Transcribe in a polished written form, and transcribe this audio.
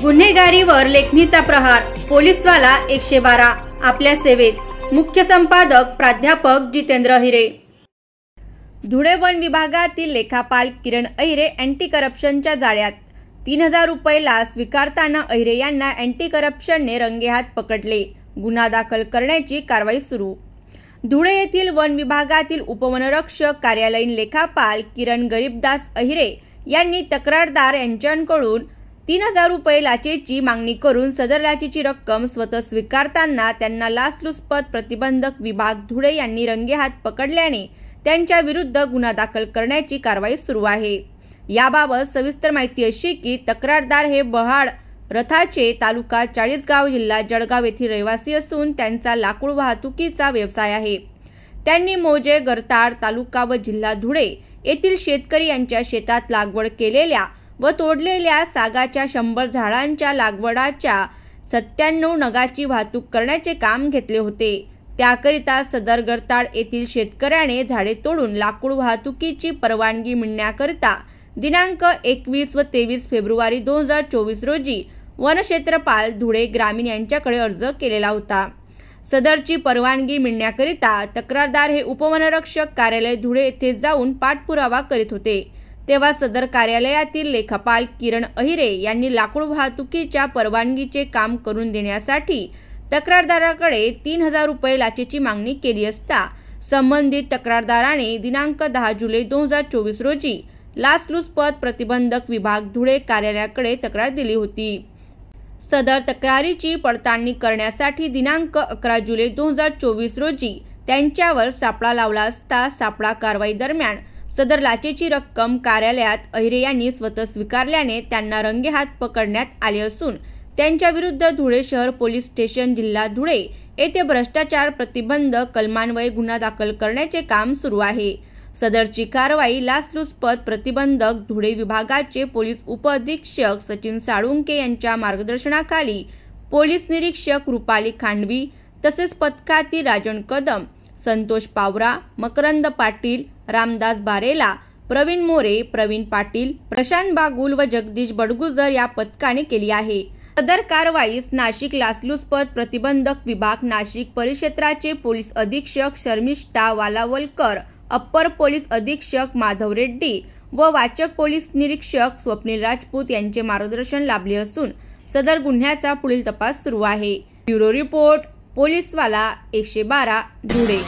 गुन्हेगारीवर लेखणीचा प्रहार, पोलीसवाला 112 आपल्या सेवेत। मुख्य संपादक प्राध्यापक जितेंद्र हिरे। धुळे वन विभागातील लेखापाल किरण अहिरे अँटी करप्शनच्या जाळ्यात। 3000 रुपये लाच स्वीकारताना अहिरे यांना अँटी करप्शनने रंगेहात पकडले। गुन्हा दाखल करण्याची कारवाई सुरू। धुळे येथील वन विभागातील उपवनरक्षक कार्यालयीन लेखापाल किरण गरीबदास अहिरे यांनी तक्रारदार यांच्याकडून 3000 रुपये लाचेची मागणी करून सदर लाचेची रक्कम स्वतः स्वीकारताना त्यांना लाचलुचपत प्रतिबंधक विभाग धुळे यांनी रंगेहात पकडल्याने त्यांच्या विरुद्ध गुन्हा दाखल करण्याची कारवाई सुरू आहे। याबाबत सविस्तर माहिती अशी की तक्रारदार हे बहाड रथाचे तालुका चाळीसगाव जिल्हा जळगाव येथील रहिवासी असून त्यांचा लाकूड वाहतुकीचा व्यवसाय आहे। त्यांनी मोजे गरताड तालुका व जिल्हा धुळे येथील शेतकरी यांच्या शेतात लागवड केलेल्या व तोडलेल्या सागाच्या 100 झाडांच्या लागवडाच्या 97 नगाची वाहतूक करण्याचे काम घेतले होते। त्याकरिता सदर गरताड येथील शेतकऱ्याने झाडे तोडून लाकूड वाहतुकीची परवानगी मिळण्याकरिता दिनांक 21 व 23 फेब्रुवारी 2024 रोजी वनक्षेत्रपाल धुळे ग्रामीण यांच्याकडे अर्ज केलेला होता। सदरची परवानगी मिळण्याकरिता तक्रारदार हे उपवनरक्षक कार्यालय धुळे येथे जाऊन पाठपुरावा करीत होते। तेव्हा सदर कार्यालयातील लेखापाल किरण अहिरे यांनी लाकूड वाहतुकीच्या परवानगीचे काम करून देण्यासाठी तक्रारदाराकडे 3000 रुपये लाचेची मागणी केली असता संबंधित तक्रारदाराने दिनांक 10 जुलै 2024 रोजी लाचलुचपत प्रतिबंधक विभाग धुळे कार्यालयाकडे तक्रार दिली होती। सदर तक्रारीची पडताळणी करण्यासाठी दिनांक 11 जुलै 2024 रोजी त्यांच्यावर सापळा लावला असता सापळा कारवाई दरम्यान सदर लाचेची रक्कम कार्यालयात अहिरे यांनी स्वतः स्वीकारल्याने त्यांना रंगेहात पकडण्यात आले असून त्यांच्या विरुद्ध धुळे शहर पोलीस स्टेशन जिल्हा धुळे येथे भ्रष्टाचार प्रतिबंधक कलमान्वये गुन्हा दाखल करण्याचे काम सुरू आहे। सदरची कारवाई लाचलुचपत प्रतिबंधक धुळे विभागाचे पोलीस उपअधीक्षक सचिन साळुंके यांच्या मार्गदर्शनाखाली पोलीस निरीक्षक रुपाली खांडवी तसेच पथकातील राजन कदम, संतोष पावरा, मकरंद पाटील, रामदास बारेला, प्रवीण मोरे, प्रवीण पाटील, प्रशांत बागुल व जगदीश बडगुजर या पथकाने केली आहे। सदर कारवाईस नाशिक लाचलुचपत प्रतिबंधक विभाग नाशिक परिक्षेत्राचे पोलीस अधीक्षक शर्मिष्ठा वालावलकर, अप्पर पोलीस अधीक्षक माधव रेड्डी व वाचक पोलीस निरीक्षक स्वप्नील राजपूत यांचे मार्गदर्शन लाभले असून सदर गुन्ह्याचा पुढील तपास सुरू आहे। ब्युरो रिपोर्ट, पोलीसवाला 112 धुळे।